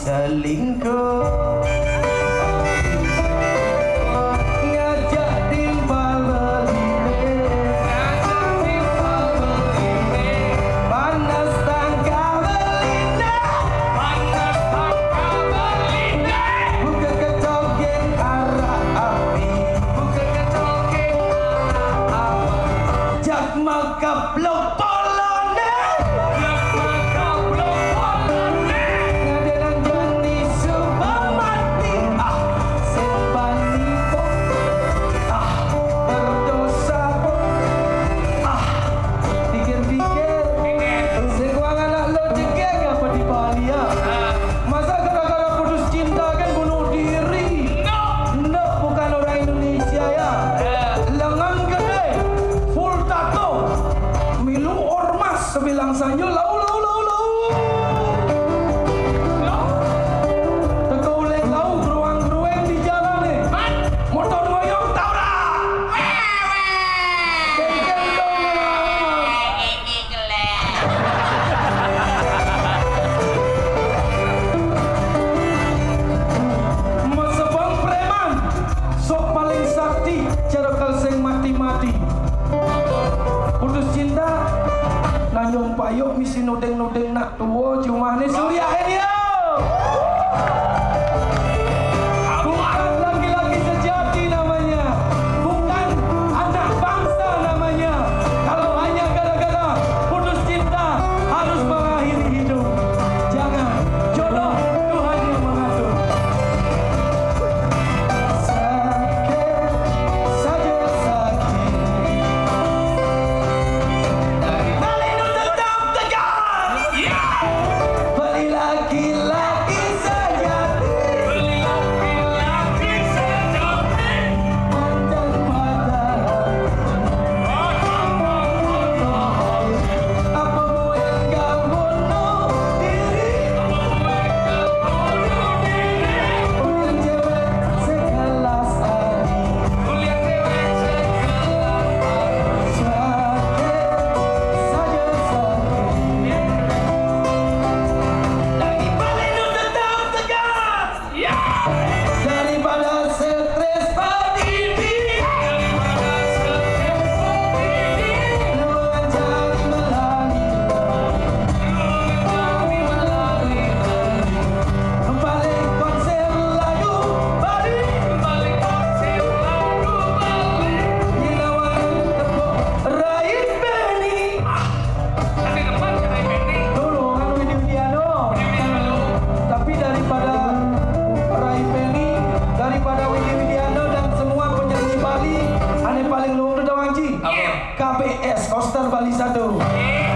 selingkuh ngajak timbal beline panas tangka beline buka ketogen arah api jak makaplok sebilang sanyo lau tegolek lau geruang-gerueng di jalan nih motor ngoyong tabrak kengkeng dong mesebang preman sok paling sakti cara kalseng mati-mati putus cinta nanyong payok misi nudeng-nudeng nak tua cuma nih surya dia bukan laki-laki sejati namanya, bukan anak bangsa namanya. Kalau hanya gara-gara putus cinta harus mengakhiri hidup, jangan, jodoh Tuhan yang mengatur. Sakit saja sakit beli laki-laki sejati mantan mata apa mau yang gak bunuh diri punya cewek sekelas Adi sakit saja sakit daripada stres berdiri lu mencari melari balik konser lagu Bali Ginawan tepuk raih Benny dulu kan Widi Widiano tapi daripada raih Benny daripada Widi Widiano dan semua penyanyi Bali aneh paling luar udah wangji KBS Koster Bali 1